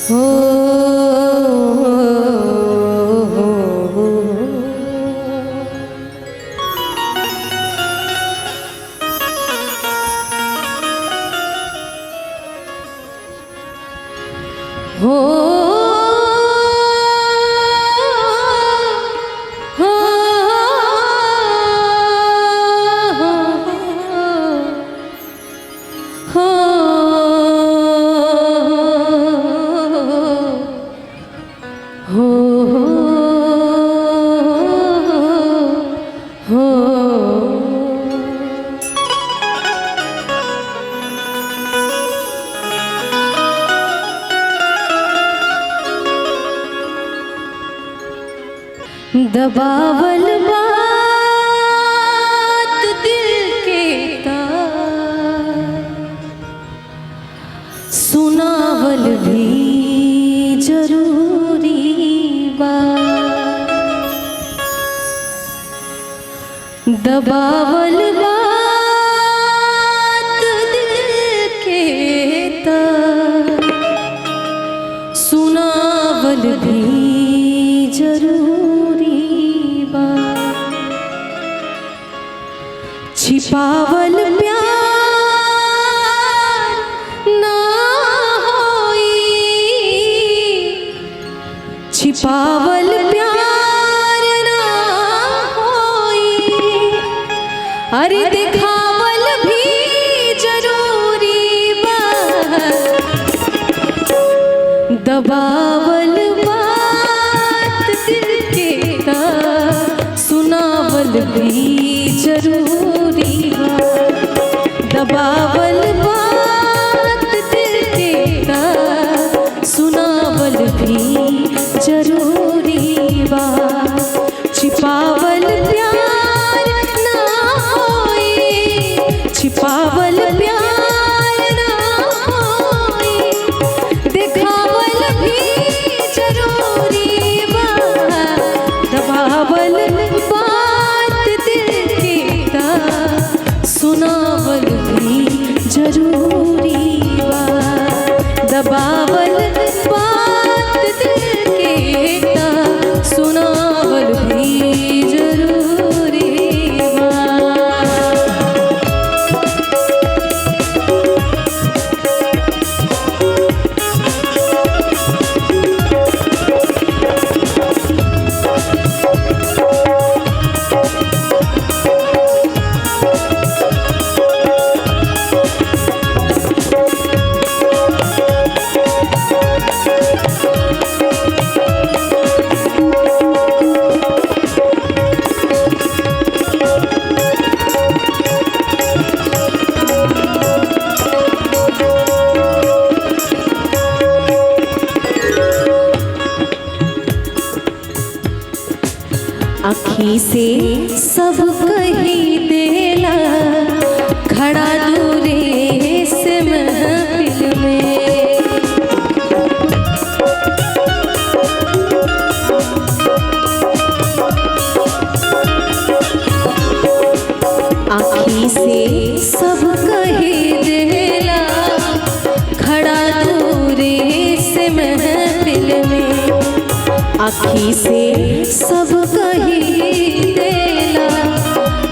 हो दबावल बात दिल के तार, सुनावल भी जरूरी बात। दबावल बात दिल के तार, सुनावल भी जरूरी। छिपावल प्यार ना होई, छिपावल प्यार ना होई। अरे दिखावल भी जरूरी बा, दबावल बात दिल के ता, सुनावल भी जरूरी बा। दबावल बात दिल के ता, सुनावल भी जरूरी बा। छिपावल प्यार ना होई, छिपावल प्यार ना होई। दिखावल भी जरूरी बा, दबावल बात दिल के ता, सुनावल भी जरूरी बा। दबावल बात दिल के ता, सुनावल भी जरूरी बा। आँखी से सब कही देला, खड़ा दूरे से महफिल में। आँखी से सब कही देला, खड़ा दूरे से महफिल में। आँखी से सब कही देला,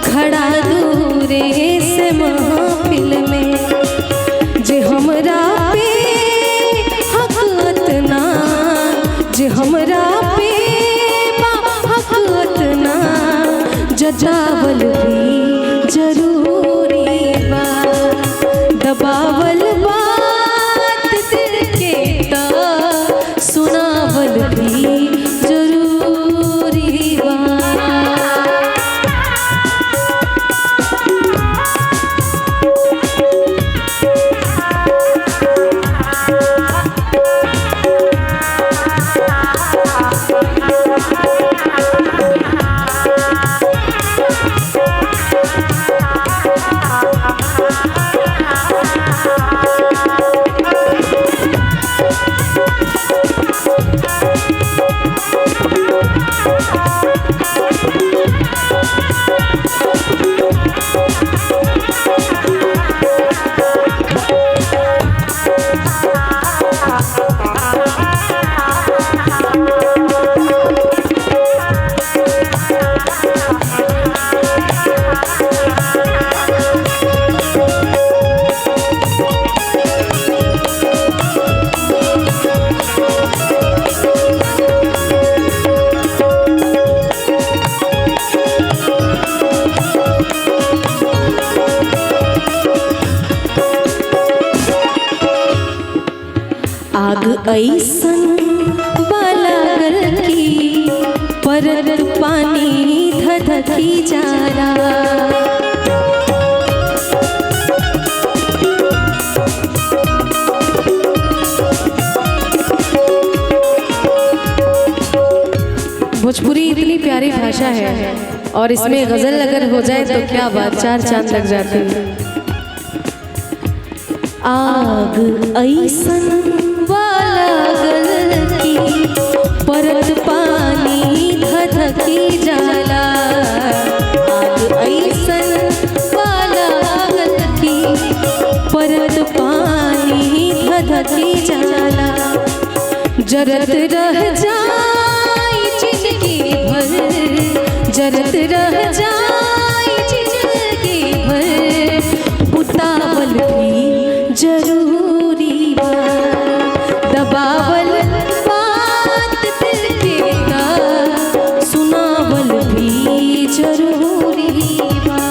खड़ा दूरे से महफिल में। जे हमरा पे हक़त ना, जे हमरा पे हक़त ना, जजावल भी जरूरी बा। दबावल बात दिल के ता, सुनावल भी जरूरी बा। आग ऐसन लागल की परत पानी धधकी जाला। भोजपुरी इतनी प्यारी भाषा है और इसमें गजल अगर हो जाए तो क्या बात, 4 चांद लग जाते हैं। आग ऐसन लागल की परत पानी धधकी जाला। आग ऐसन लागल की परत पानी धधकी जाला। जरत रह जाई जिंदगी भर, जरत रह जाई जिंदगी भर। बुतावल भी जरूरी बा, दबावल बात दिल के का, सुनावल भी जरूरी बा।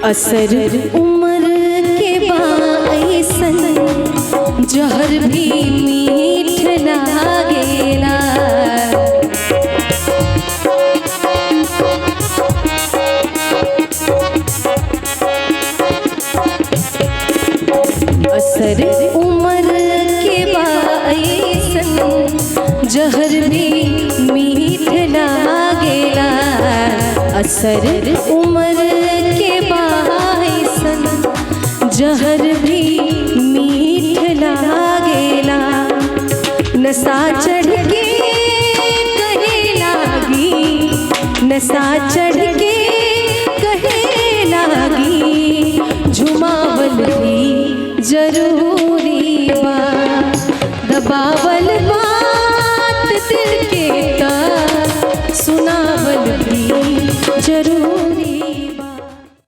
असर उम्र के बाईसन जहर भी मीठ लागेला। असर उम्र के बाईसन जहर भी मीठ लागेला। असर उम्र के बाईसन जहर भी मीठ लागेला। नशा चढ़ के कहे लागी, नशा चढ़ के